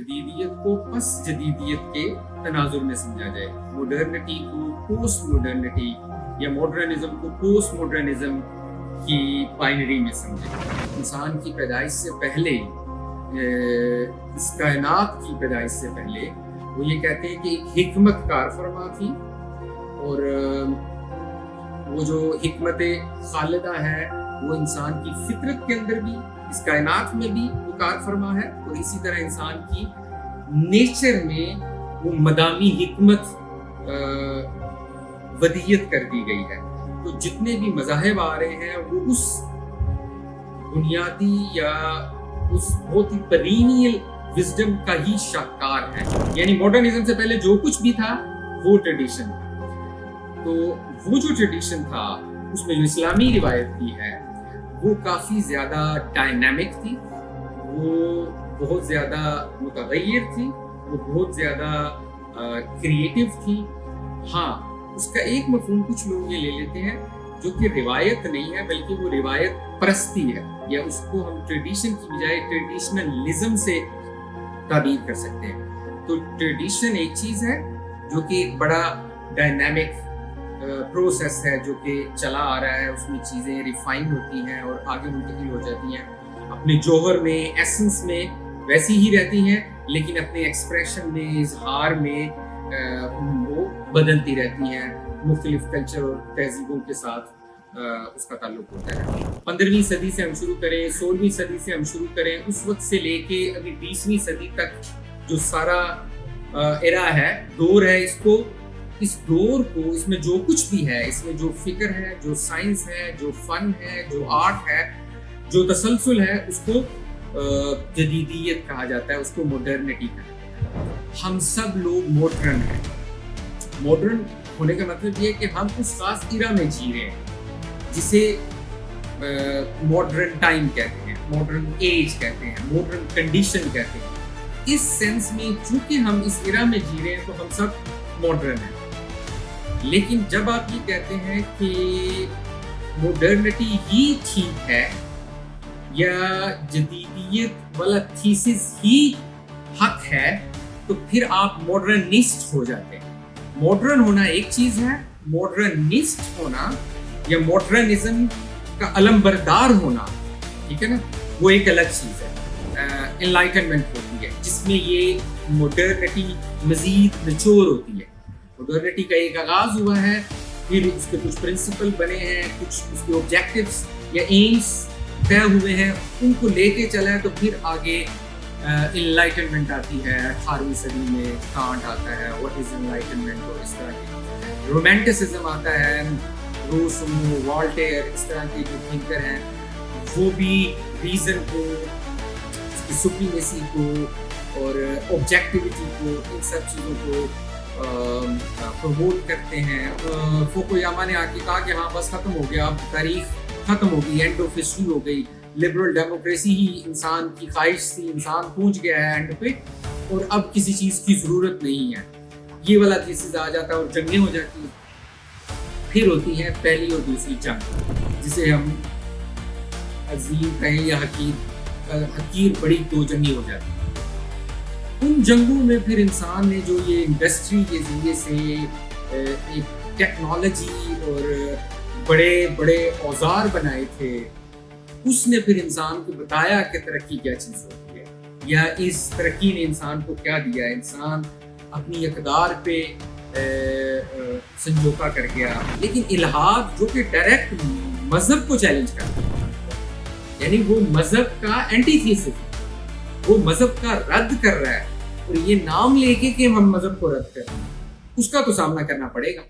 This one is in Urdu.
جدیدیت کو پس جدیدیت کے تناظر میں سمجھا جائے، ماڈرنٹی کو پوسٹ ماڈرنٹی یا ماڈرنزم کو پوسٹ ماڈرنزم کی بائنری میں سمجھے۔ انسان کی پیدائش سے پہلے، اس کائنات کی پیدائش سے پہلے وہ یہ کہتے ہیں کہ ایک حکمت کار فرما تھی، اور وہ جو حکمت خالدہ ہے وہ انسان کی فطرت کے اندر بھی، اس کائنات میں بھی وہ کار فرما ہے، اور اسی طرح انسان کی نیچر میں وہ مدامی حکمت ودیت کر دی گئی ہے۔ تو جتنے بھی مذاہب آ رہے ہیں وہ اس بنیادی یا اس بہت ہی پرینیل وزڈم کا ہی شاہکار ہے، یعنی ماڈرنزم سے پہلے جو کچھ بھی تھا وہ ٹریڈیشن تھا۔ تو وہ جو ٹریڈیشن تھا اس میں جو اسلامی روایت بھی ہے وہ کافی زیادہ ڈائنامک تھی، وہ بہت زیادہ متغیر تھی، وہ بہت زیادہ کریٹیو تھی۔ ہاں، اس کا ایک مفہوم کچھ لوگ یہ لے لیتے ہیں جو کہ روایت نہیں ہے بلکہ وہ روایت پرستی ہے، یا اس کو ہم ٹریڈیشن کی بجائے ٹریڈیشنلزم سے تعبیر کر سکتے ہیں۔ تو ٹریڈیشن ایک چیز ہے جو کہ ایک بڑا ڈائنامک پروسیس ہے جو کہ چلا آ رہا ہے، اس میں چیزیں ریفائن ہوتی ہیں اور آگے منتقل ہو جاتی ہیں، اپنے جوہر میں، ایسنس میں ویسی ہی رہتی ہیں، لیکن اپنے ایکسپریشن میں، اظہار میں وہ بدلتی رہتی ہیں، مختلف کلچر اور تہذیبوں کے ساتھ اس کا تعلق ہوتا ہے۔ 15ویں صدی سے ہم شروع کریں، 16ویں صدی سے ہم شروع کریں، اس وقت سے لے کے ابھی 20ویں صدی تک جو سارا ایرا ہے، دور ہے، اس دور کو، اس میں جو کچھ بھی ہے، اس میں جو فکر ہے، جو سائنس ہے، جو فن ہے، جو آرٹ ہے، جو تسلسل ہے، اس کو جدیدیت کہا جاتا ہے، اس کو ماڈرنٹی کہا جاتا ہے۔ ہم سب لوگ ماڈرن ہیں۔ ماڈرن ہونے کا مطلب یہ ہے کہ ہم اس خاص ایرا میں جی رہے ہیں جسے ماڈرن ٹائم کہتے ہیں، ماڈرن ایج کہتے ہیں، ماڈرن کنڈیشن کہتے ہیں۔ اس سینس میں چونکہ ہم اس ایرا میں جی رہے ہیں تو ہم سب ماڈرن ہیں۔ لیکن جب آپ یہ کہتے ہیں کہ ماڈرنٹی ہی ٹھیک ہے یا جدیدیت والا تھیسس ہی حق ہے، تو پھر آپ ماڈرنسٹ ہو جاتے ہیں۔ ماڈرن ہونا ایک چیز ہے، ماڈرنسٹ ہونا یا ماڈرنزم کا علم بردار ہونا، ٹھیک ہے نا، وہ ایک الگ چیز ہے۔ انلائٹنمنٹ ہوتی ہے جس میں یہ ماڈرنٹی مزید نچوڑ ہوتی ہے۔ ماڈرنٹی کا ایک آغاز ہوا ہے، پھر اس کے کچھ پرنسپل بنے ہیں، کچھ اس کے آبجیکٹیوز یا ایمز طے ہوئے ہیں، ان کو لے کے چلا ہے، تو پھر آگے انلائٹنمنٹ آتی ہے۔ 18ویں صدی میں کانٹ آتا ہے، واٹ از انلائٹنمنٹ، اور اس طرح کی رومانٹسزم آتا ہے، روسو، والٹیر، اس طرح کے جو تھنکر ہیں وہ بھی ریزن کو، اس کی سپریمیسی کو اور آبجیکٹیوٹی کو، ان سب چیزوں کو پروموٹ کرتے ہیں۔ فوکویاما نے آ کے کہا کہ ہاں بس ختم ہو گیا، اب تاریخ ختم ہو گئی، اینڈ آف ہسٹری ہو گئی، لبرل ڈیموکریسی ہی انسان کی خواہش تھی، انسان پہنچ گیا ہے اینڈ پہ، اور اب کسی چیز کی ضرورت نہیں ہے۔ یہ والا تھیسس آ جاتا ہے اور جنگیں ہو جاتی ہیں۔ پھر ہوتی ہیں پہلی اور دوسری جنگ، جسے ہم عظیم کہیں یا حقیر بڑی دو جنگیں ہو جاتی ہیں۔ ان جنگوں میں پھر انسان نے جو یہ انڈسٹری کے ذریعے سے ایک ٹیکنالوجی اور بڑے بڑے اوزار بنائے تھے، اس نے پھر انسان کو بتایا کہ ترقی کیا چیز ہوتی ہے، یا اس ترقی نے انسان کو کیا دیا ہے۔ انسان اپنی اقدار پہ سنجوکا کر گیا، لیکن الحاد جو کہ ڈائریکٹ مذہب کو چیلنج کرتا ہے، یعنی وہ مذہب کا اینٹی تھیسس، وہ مذہب کا رد کر رہا ہے، اور یہ نام لے کے کہ ہم مذہب کو رد کر رہے ہیں، اس کا تو سامنا کرنا پڑے گا۔